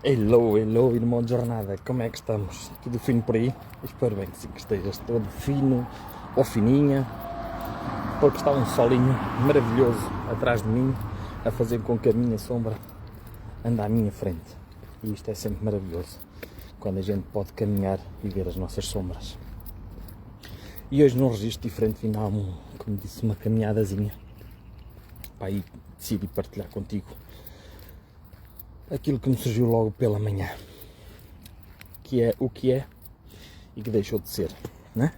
Hello, irmão de jornada, como é que estamos? Tudo fino por aí? Espero bem que sim, que estejas todo fino ou fininha, porque está um solinho maravilhoso atrás de mim, a fazer com que a minha sombra ande à minha frente. E isto é sempre maravilhoso, quando a gente pode caminhar e ver as nossas sombras. E hoje num registro diferente, vim dar como disse, uma caminhadazinha, para aí decidi partilhar contigo aquilo que me surgiu logo pela manhã, que é o que é e que deixou de ser, né?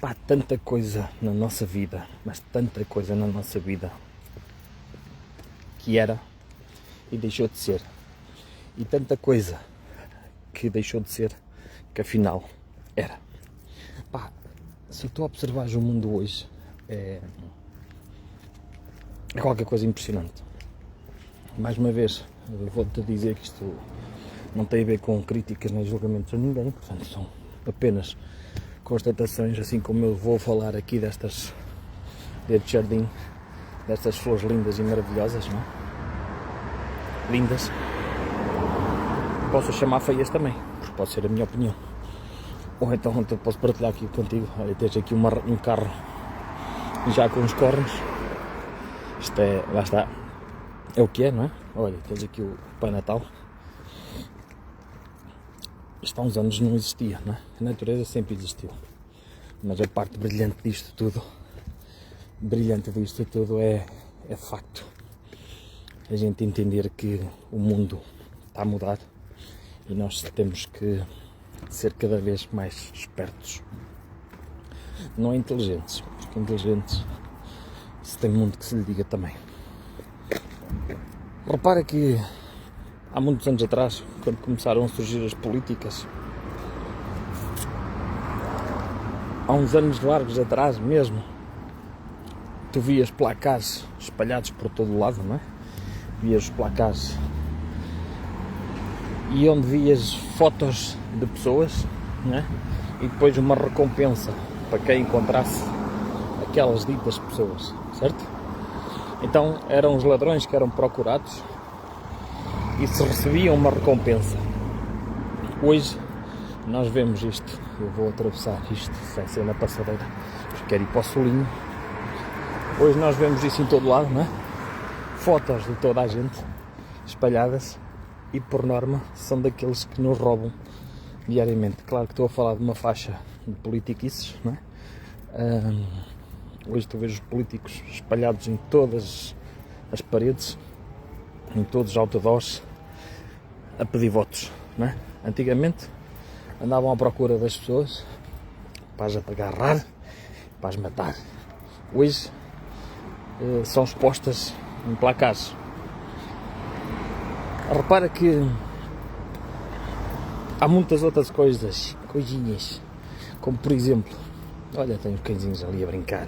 Pá, tanta coisa na nossa vida, mas tanta coisa na nossa vida que era e deixou de ser, e tanta coisa que deixou de ser que afinal era. Pá, se tu observares o mundo hoje, é qualquer coisa impressionante. Mais uma vez, vou-te dizer que isto não tem a ver com críticas nem julgamentos a ninguém, portanto são apenas constatações, assim como eu vou falar aqui deste jardim, destas flores lindas e maravilhosas, não é? Lindas. Posso chamar feias também, porque pode ser a minha opinião. Ou então eu posso partilhar aqui contigo, olha, tens aqui um carro já com os cornos, isto é, lá está. É o que é, não é? Olha, tens aqui o Pai Natal. Isto há uns anos não existia, não é? A natureza sempre existiu. Mas a parte brilhante disto tudo é facto. A gente entender que o mundo está a mudar e nós temos que ser cada vez mais espertos. Não é inteligentes, porque inteligentes se tem mundo que se lhe diga também. Repara que há muitos anos atrás, quando começaram a surgir as políticas, há uns anos largos atrás mesmo, tu vias placares espalhados por todo o lado, não é? Vias os placares e onde vias fotos de pessoas, não é? E depois uma recompensa para quem encontrasse aquelas ditas pessoas, certo? Então eram os ladrões que eram procurados e se recebiam uma recompensa. Hoje nós vemos isto, eu vou atravessar isto sem ser na passadeira, porque quero ir para o solinho. Hoje nós vemos isso em todo lado, não é? Fotos de toda a gente espalhadas e por norma são daqueles que nos roubam diariamente. Claro que estou a falar de uma faixa de politiquices, não é? Hoje tu vês os políticos espalhados em todas as paredes, em todos os outdoors, a pedir votos, não é? Antigamente andavam à procura das pessoas para as agarrar, para as matar. Hoje são expostas em placares. Repara que há muitas outras coisinhas, como por exemplo, olha, tem os cãezinhos ali a brincar,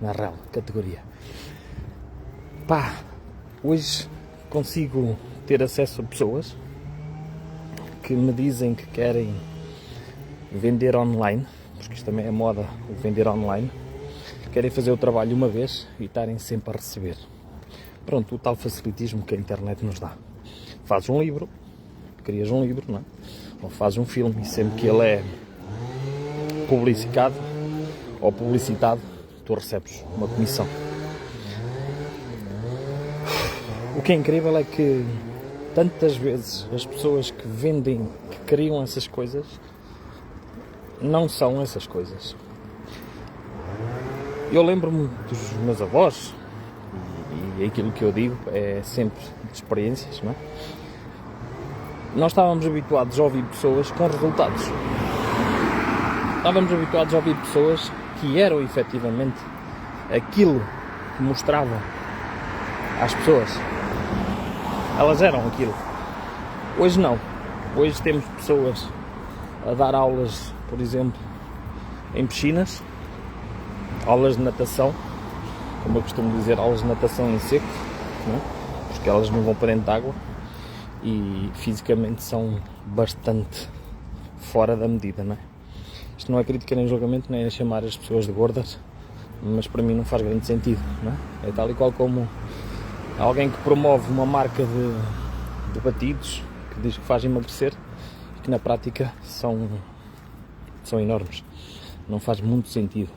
na real categoria. Pá, hoje consigo ter acesso a pessoas que me dizem que querem vender online, porque isto também é moda, o vender online, querem fazer o trabalho uma vez e estarem sempre a receber. Pronto, o tal facilitismo que a internet nos dá. Fazes um livro, crias um livro, não é? Ou fazes um filme e sempre que ele é publicado ou publicitado, tu recebes uma comissão. O que é incrível é que tantas vezes as pessoas que vendem, que criam essas coisas, não são essas coisas. Eu lembro-me dos meus avós, e aquilo que eu digo é sempre de experiências, não é? Nós estávamos habituados a ouvir pessoas com resultados. Estávamos habituados a ouvir pessoas que eram efetivamente aquilo que mostravam às pessoas. Elas eram aquilo. Hoje não. Hoje temos pessoas a dar aulas, por exemplo, em piscinas, aulas de natação, como eu costumo dizer, aulas de natação em seco, não é? Porque elas não vão para dentro de água e fisicamente são bastante fora da medida, não é? Isto não é crítica nem julgamento, nem é chamar as pessoas de gordas, mas para mim não faz grande sentido, não é? É tal e qual como alguém que promove uma marca debatidos, que diz que faz emagrecer e que na prática são enormes. Não faz muito sentido.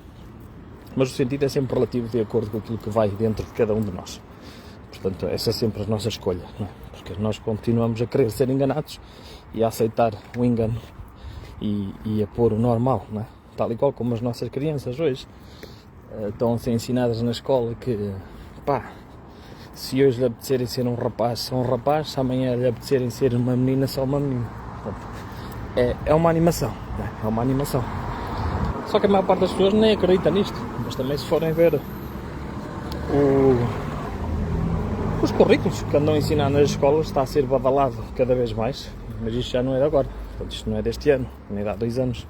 Mas o sentido é sempre relativo de acordo com aquilo que vai dentro de cada um de nós. Portanto, essa é sempre a nossa escolha, não é? Porque nós continuamos a querer ser enganados e a aceitar o engano e a pôr o normal, não é? Tal e qual como as nossas crianças hoje estão a ser ensinadas na escola que, pá, se hoje lhe apetecerem ser um rapaz, são um rapaz, se amanhã lhe apetecerem ser uma menina, são uma menina. Portanto, é uma animação, não é? É uma animação. Só que a maior parte das pessoas nem acredita nisto, mas também se forem ver os currículos que andam a ensinar nas escolas, está a ser badalado cada vez mais, mas isto já não é de agora, portanto, isto não é deste ano, nem de há 2 anos,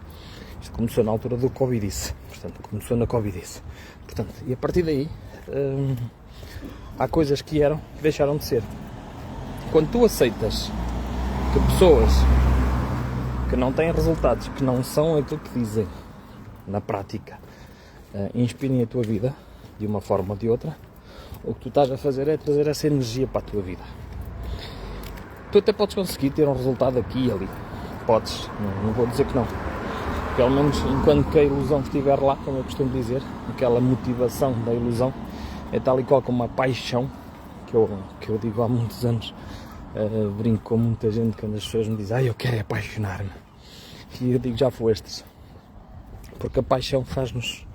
isto começou na altura do Covid, portanto, começou na Covid, portanto, e a partir daí há coisas que eram, que deixaram de ser. Quando tu aceitas que pessoas que não têm resultados, que não são aquilo que dizem na prática, inspirem a tua vida de uma forma ou de outra, o que tu estás a fazer é trazer essa energia para a tua vida. Tu até podes conseguir ter um resultado aqui e ali, podes, não vou dizer que não, pelo menos enquanto que a ilusão estiver lá, como eu costumo dizer, aquela motivação da ilusão é tal e qual como a paixão que eu digo há muitos anos. Brinco com muita gente quando as pessoas me dizem eu quero apaixonar-me, e eu digo já foste, porque a paixão faz-nos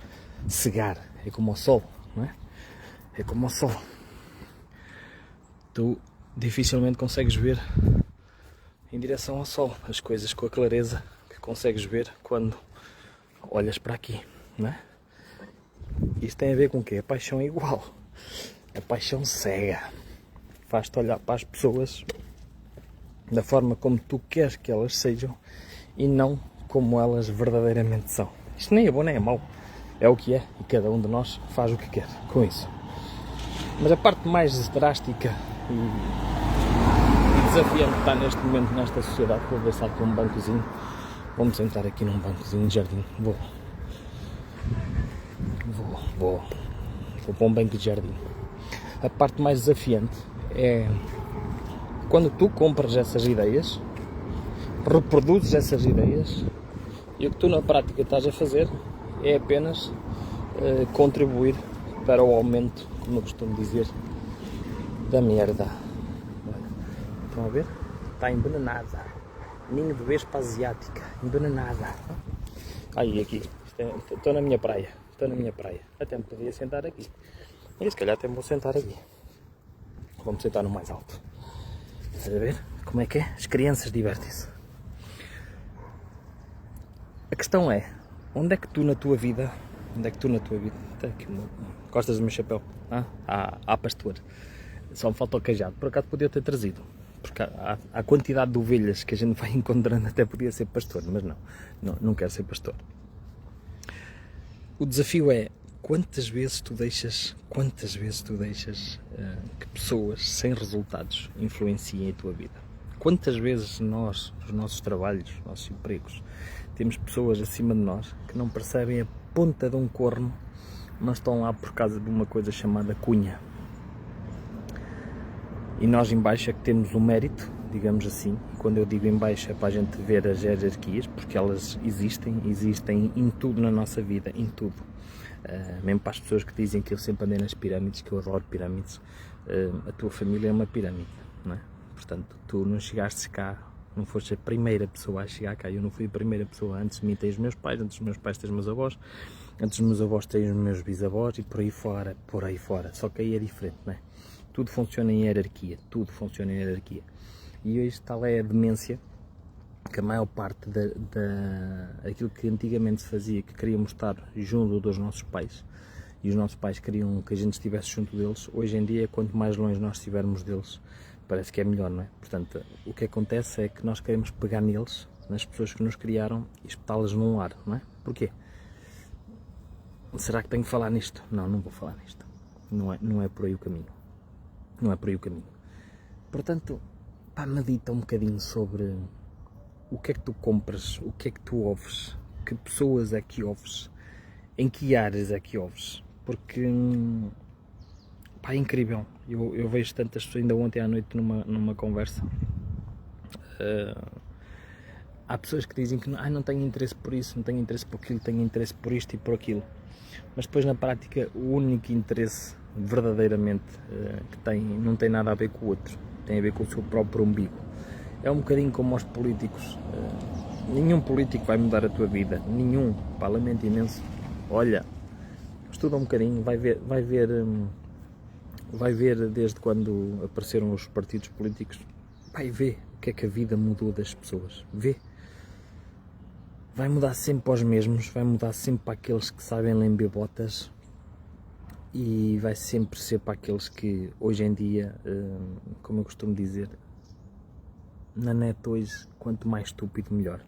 cegar, é como o sol, não é? É como o sol, tu dificilmente consegues ver em direção ao sol as coisas com a clareza que consegues ver quando olhas para aqui, não é? Isto tem a ver com o quê? A paixão é igual, a paixão cega, faz-te olhar para as pessoas da forma como tu queres que elas sejam e não como elas verdadeiramente são. Isto nem é bom nem é mau, é o que é e cada um de nós faz o que quer com isso. Mas a parte mais drástica e desafiante que está neste momento nesta sociedade, vou ver se há aqui um bancozinho, vou-me sentar aqui num bancozinho de jardim, vou para um banco de jardim. A parte mais desafiante é quando tu compras essas ideias, reproduzes essas ideias e o que tu na prática estás a fazer é apenas contribuir para o aumento, como eu costumo dizer, da merda. Estão a ver? Está envenenada. Ninho de vespa asiática, envenenada. Aí aqui, estou na minha praia, até me podia sentar aqui. E se calhar até me vou sentar aqui. Vou-me sentar no mais alto. Estás a ver como é que é? As crianças divertem-se. A questão é, onde é que tu na tua vida, está aqui, gostas do meu chapéu? Pastor, só me falta o cajado, por acaso podia ter trazido, porque a quantidade de ovelhas que a gente vai encontrando até podia ser pastor, mas não quero ser pastor. O desafio é, quantas vezes tu deixas que pessoas sem resultados influenciem a tua vida? Quantas vezes nós, nos nossos trabalhos, nos nossos empregos, temos pessoas acima de nós que não percebem a ponta de um corno, mas estão lá por causa de uma coisa chamada cunha. E nós em baixo é que temos o mérito, digamos assim. E quando eu digo em baixo é para a gente ver as hierarquias, porque elas existem em tudo na nossa vida, em tudo. Mesmo para as pessoas que dizem que eu sempre andei nas pirâmides, que eu adoro pirâmides, a tua família é uma pirâmide, não é? Portanto, tu não chegaste cá, não foste a primeira pessoa a chegar cá, eu não fui a primeira pessoa. Antes de mim tens os meus pais, antes dos meus pais tens os meus avós, antes dos meus avós tens os meus bisavós e por aí fora. Só que aí é diferente, não é? Tudo funciona em hierarquia, E hoje tal é a demência que a maior parte aquilo que antigamente se fazia, que queríamos estar junto dos nossos pais, e os nossos pais queriam que a gente estivesse junto deles, hoje em dia, quanto mais longe nós estivermos deles, parece que é melhor, não é? Portanto, o que acontece é que nós queremos pegar neles, nas pessoas que nos criaram, e espetá-las num lar, não é? Porquê? Será que tenho que falar nisto? Não vou falar nisto. Não é por aí o caminho. Portanto, medita um bocadinho sobre o que é que tu compras, o que é que tu ouves, que pessoas é que ouves, em que áreas é que ouves, porque Pá, é incrível. Eu vejo tantas pessoas, ainda ontem à noite numa conversa, há pessoas que dizem que não tenho interesse por isso, não tenho interesse por aquilo, tenho interesse por isto e por aquilo. Mas depois na prática o único interesse verdadeiramente que tem não tem nada a ver com o outro, tem a ver com o seu próprio umbigo. É um bocadinho como aos políticos. Nenhum político vai mudar a tua vida, nenhum. Pá, lamento imenso. Olha, estuda um bocadinho, vai ver desde quando apareceram os partidos políticos, vai ver o que é que a vida mudou das pessoas, vê. Vai mudar sempre para os mesmos, vai mudar sempre para aqueles que sabem lamber botas e vai sempre ser para aqueles que hoje em dia, como eu costumo dizer, na net hoje, quanto mais estúpido melhor.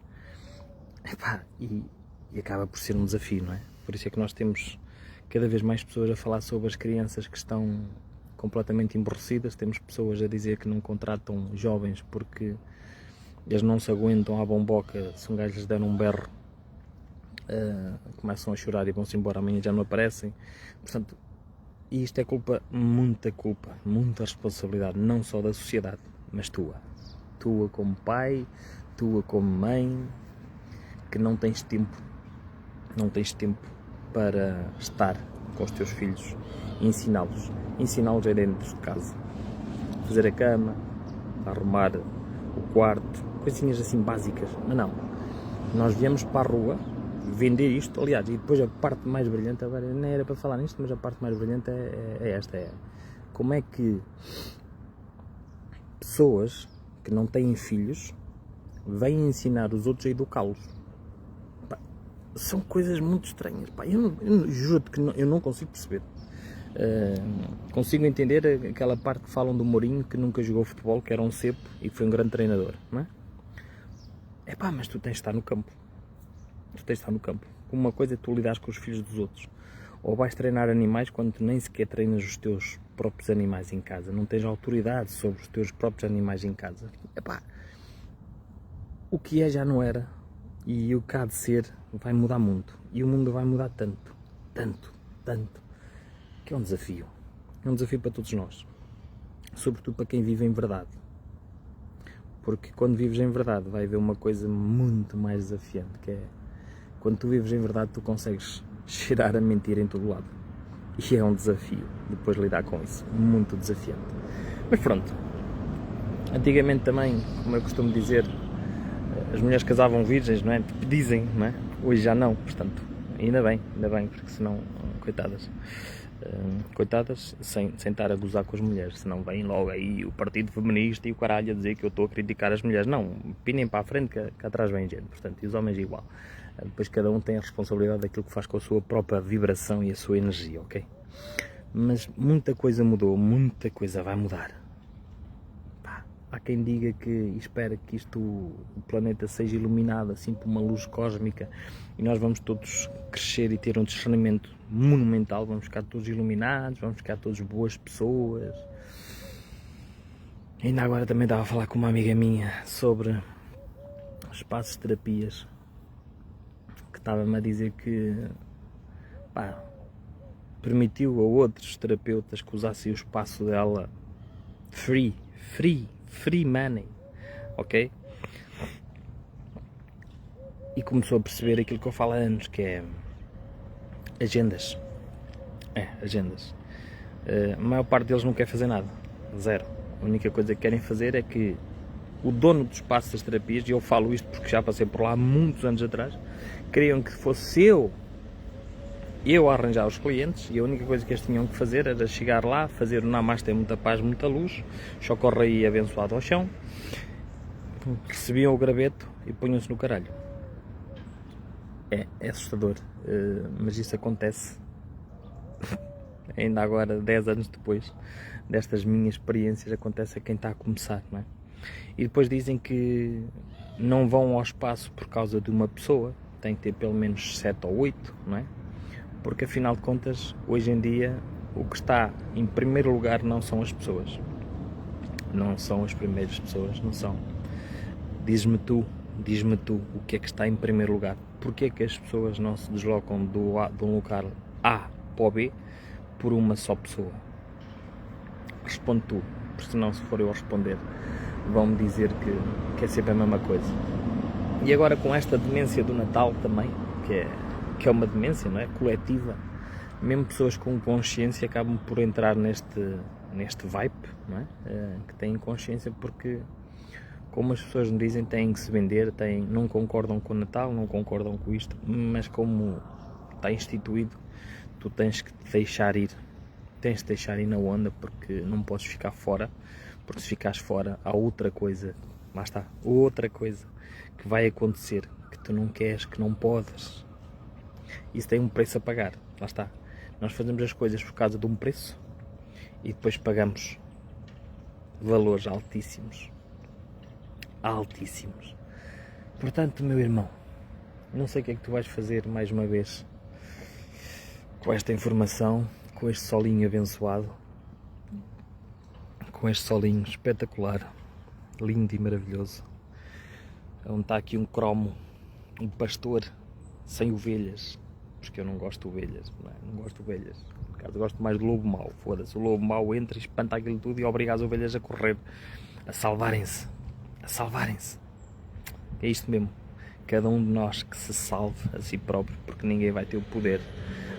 Epá, e acaba por ser um desafio, não é? Por isso é que nós temos cada vez mais pessoas a falar sobre as crianças que estão completamente emborrecidas, temos pessoas a dizer que não contratam jovens porque eles não se aguentam à bomboca, se um gajo lhes der um berro, começam a chorar e vão-se embora, amanhã já não aparecem. Portanto, isto é muita responsabilidade, não só da sociedade, mas tua como pai, tua como mãe, que não tens tempo para estar com os teus filhos e ensiná-los aí dentro de casa, fazer a cama, arrumar o quarto, coisinhas assim básicas. Mas não, nós viemos para a rua vender isto, aliás, e depois a parte mais brilhante, agora nem era para falar nisto, mas a parte mais brilhante é esta, como é que pessoas que não têm filhos vêm ensinar os outros a educá-los. São coisas muito estranhas, pá. Eu juro-te que eu não consigo perceber. Consigo entender aquela parte que falam do Mourinho, que nunca jogou futebol, que era um cepo e que foi um grande treinador, não é? Mas tu tens de estar no campo. Uma coisa é tu lidares com os filhos dos outros. Ou vais treinar animais quando tu nem sequer treinas os teus próprios animais em casa. Não tens autoridade sobre os teus próprios animais em casa. O que é já não era. E o que há de ser vai mudar muito. E o mundo vai mudar tanto. Que é um desafio. É um desafio para todos nós. Sobretudo para quem vive em verdade. Porque quando vives em verdade vai haver uma coisa muito mais desafiante. Que é, quando tu vives em verdade tu consegues cheirar a mentira em todo lado. E é um desafio depois lidar com isso. Muito desafiante. Mas pronto. Antigamente também, como eu costumo dizer, as mulheres casavam virgens, não é? Dizem, não é? Hoje já não, portanto, ainda bem, porque senão, coitadas, sem estar a gozar com as mulheres, senão vem logo aí o partido feminista e o caralho a dizer que eu estou a criticar as mulheres. Não, pinem para a frente que atrás vem gente, portanto, e os homens igual. Depois cada um tem a responsabilidade daquilo que faz com a sua própria vibração e a sua energia, ok? Mas muita coisa mudou, muita coisa vai mudar. Há quem diga que espera que o planeta seja iluminado assim por uma luz cósmica e nós vamos todos crescer e ter um discernimento monumental, vamos ficar todos iluminados, vamos ficar todos boas pessoas. Ainda agora também estava a falar com uma amiga minha sobre espaços de terapias, que estava-me a dizer que permitiu a outros terapeutas que usassem o espaço dela free money, ok? E começou a perceber aquilo que eu falo há anos, que é agendas. A maior parte deles não quer fazer nada, zero. A única coisa que querem fazer é que o dono do espaço das terapias, e eu falo isto porque já passei por lá muitos anos atrás, queriam que fosse eu a arranjar os clientes, e a única coisa que eles tinham que fazer era chegar lá, fazer o Namastê, muita paz, muita luz, chocorrei abençoado ao chão, recebiam o graveto e punham-se no caralho. É assustador, mas isso acontece ainda agora, 10 anos depois destas minhas experiências, acontece a quem está a começar, não é? E depois dizem que não vão ao espaço por causa de uma pessoa, tem que ter pelo menos 7 ou 8, não é? Porque afinal de contas, hoje em dia, o que está em primeiro lugar não são as pessoas. Não são as primeiras pessoas, não são. Diz-me tu o que é que está em primeiro lugar. Porquê é que as pessoas não se deslocam de um lugar A para o B por uma só pessoa? responde tu, porque senão se for eu a responder vão-me dizer que é sempre a mesma coisa. E agora com esta demência do Natal também, que é uma demência, não é? Coletiva, mesmo pessoas com consciência acabam por entrar neste vibe, não é? Que têm consciência porque, como as pessoas me dizem, têm que se vender, não concordam com o Natal, não concordam com isto, mas como está instituído, tu tens que te deixar ir. Tens de deixar ir na onda, porque não podes ficar fora, porque se ficares fora há outra coisa, lá está, outra coisa que vai acontecer, que tu não queres, que não podes. Isso tem um preço a pagar, lá está. Nós fazemos as coisas por causa de um preço e depois pagamos valores altíssimos. Altíssimos. Portanto, meu irmão, não sei o que é que tu vais fazer mais uma vez com esta informação, com este solinho abençoado, com este solinho espetacular, lindo e maravilhoso, onde está aqui um cromo, um pastor sem ovelhas, porque eu não gosto de ovelhas, não gosto de ovelhas, por acaso gosto mais do lobo mau, foda-se, o lobo mau entra e espanta aquilo tudo e obriga as ovelhas a correr, a salvarem-se, é isto mesmo, cada um de nós que se salve a si próprio, porque ninguém vai ter o poder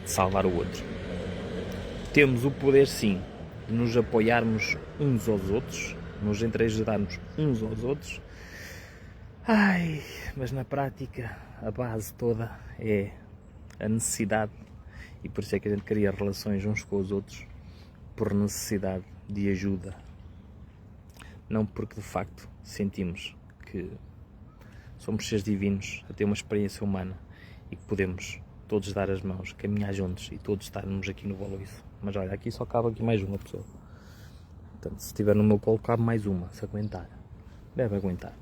de salvar o outro. Temos o poder sim de nos apoiarmos uns aos outros, nos entreajudarmos uns aos outros, mas na prática a base toda é a necessidade, e por isso é que a gente cria relações uns com os outros por necessidade de ajuda, não porque de facto sentimos que somos seres divinos a ter uma experiência humana e que podemos todos dar as mãos, caminhar juntos e todos estarmos aqui no Baloiço. Mas olha, aqui só cabe aqui mais uma pessoa, portanto se estiver no meu colo cabe mais uma, se aguentar, deve aguentar.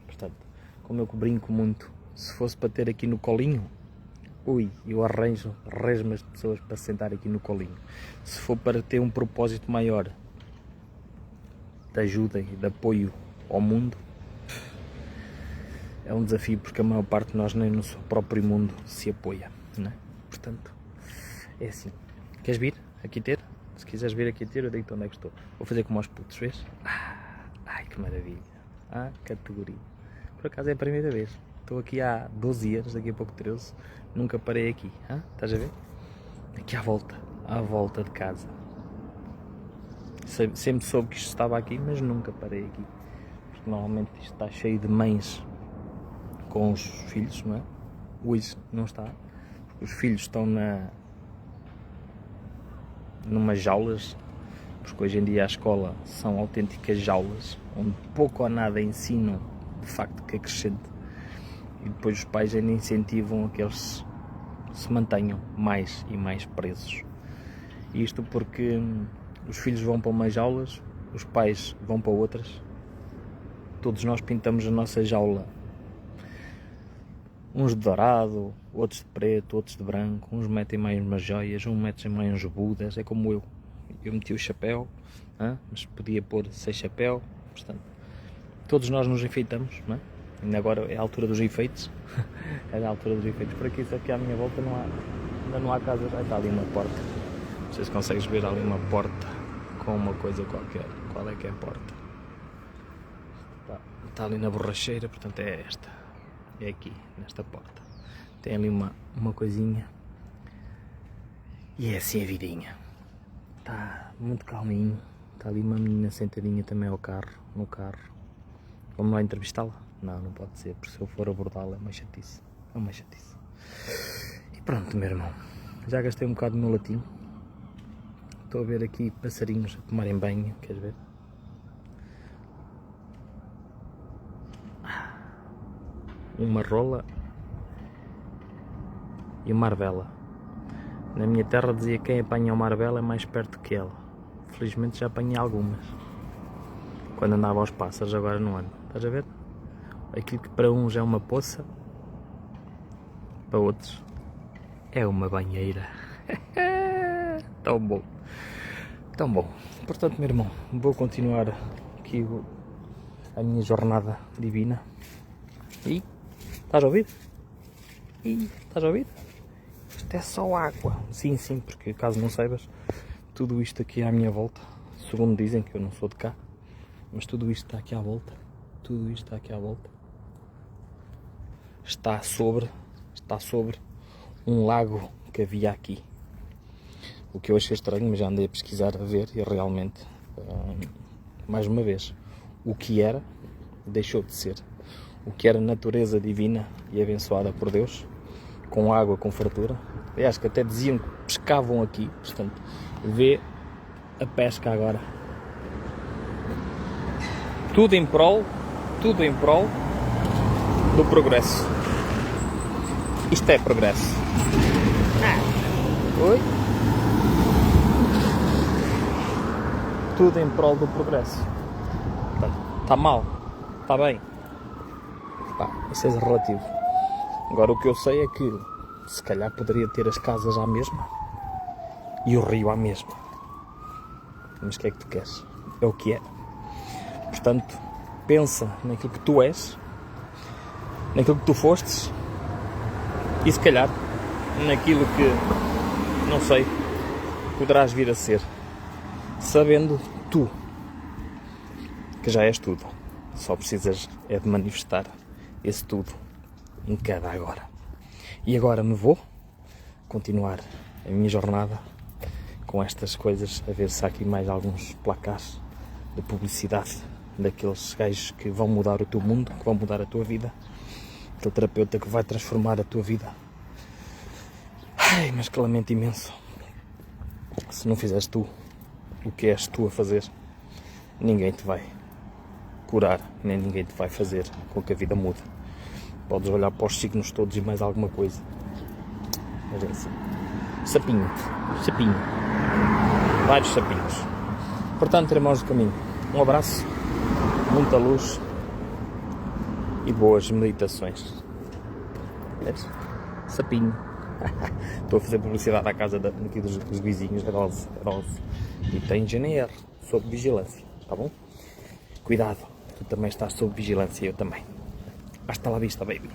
Portanto, como eu brinco muito, se fosse para ter aqui no colinho, eu arranjo resmas de pessoas para sentar aqui no colinho. Se for para ter um propósito maior de ajuda e de apoio ao mundo, é um desafio, porque a maior parte de nós nem no seu próprio mundo se apoia, não é? Portanto, é assim. Queres vir aqui ter? Se quiseres vir aqui ter, eu digo-te onde é que estou. Vou fazer como aos putos, vês? Ai, que maravilha. Categoria. Por acaso é a primeira vez. Estou aqui há 12 anos, daqui a pouco 13. Nunca parei aqui. Estás a ver? Aqui à volta de casa. Sempre soube que isto estava aqui, mas nunca parei aqui. Porque normalmente isto está cheio de mães com os filhos, não é? Hoje não está. Os filhos estão numas jaulas, porque hoje em dia a escola são autênticas jaulas, onde pouco ou nada ensinam de facto que acrescente, e depois os pais ainda incentivam a que eles se mantenham mais e mais presos. Isto porque os filhos vão para umas jaulas, os pais vão para outras, todos nós pintamos a nossa jaula, uns de dourado, outros de preto, outros de branco, uns metem mais umas joias, uns metem mais uns budas, é como eu meti o chapéu, mas podia pôr sem chapéu, portanto, todos nós nos enfeitamos, não é? Ainda agora é a altura dos enfeites, é a altura dos enfeites, por aqui, só que à minha volta ainda não há casas, está ali uma porta, não sei se consegues ver ali uma porta com uma coisa qualquer, qual é que é a porta? Está ali na borracheira, portanto é esta. É aqui, nesta porta. Tem ali uma coisinha. E é assim a vidinha. Está muito calminho. Está ali uma menina sentadinha também no carro. Vamos lá entrevistá-la? Não pode ser, porque se eu for abordá-la é uma chatice. E pronto, meu irmão. Já gastei um bocado no meu latim. Estou a ver aqui passarinhos a tomarem banho. Queres ver? Uma rola e uma arvela. Na minha terra dizia que quem apanha uma arvela é mais perto que ela. Felizmente já apanhei algumas. Quando andava aos pássaros, agora não ando. Estás a ver? Aquilo que para uns é uma poça, para outros é uma banheira. Tão bom. Portanto, meu irmão, vou continuar aqui a minha jornada divina. E estás a ouvir? Isto é só água. Sim, porque caso não saibas, tudo isto aqui à minha volta segundo dizem, que eu não sou de cá, mas tudo isto está aqui à volta, tudo isto está aqui à volta, está sobre um lago que havia aqui. O que eu achei estranho, mas já andei a pesquisar, a ver, e realmente, mais uma vez, o que era, deixou de ser. O que era natureza divina e abençoada por Deus, com água, com fartura. Aliás, que até diziam que pescavam aqui, portanto, vê a pesca agora. Tudo em prol do progresso. Isto é progresso. Oi? Tudo em prol do progresso. Está mal, está bem. Pá, isso é relativo. Agora o que eu sei é que se calhar poderia ter as casas à mesma e o rio à mesma. Mas o que é que tu queres? É o que é. Portanto, pensa naquilo que tu és, naquilo que tu fostes e se calhar naquilo que, não sei, poderás vir a ser, sabendo tu que já és tudo. Só precisas é de manifestar esse tudo em cada agora. E agora me vou continuar a minha jornada com estas coisas, a ver se há aqui mais alguns placares de publicidade daqueles gajos que vão mudar o teu mundo, que vão mudar a tua vida, aquele terapeuta que vai transformar a tua vida. Ai, mas que lamento imenso. Se não fizeres tu o que és tu a fazer, ninguém te vai curar, nem ninguém te vai fazer com que a vida mude. Podes olhar para os signos todos e mais alguma coisa, mas é assim. Sapinho, vários sapinhos. Portanto, irmãos do caminho, um abraço, muita luz e boas meditações. Vês? Sapinho. Estou a fazer publicidade à casa daqui dos vizinhos, Rose. E tem GNR, sob vigilância, tá bom? Cuidado, tu também estás sob vigilância, eu também. Hasta la vista, baby.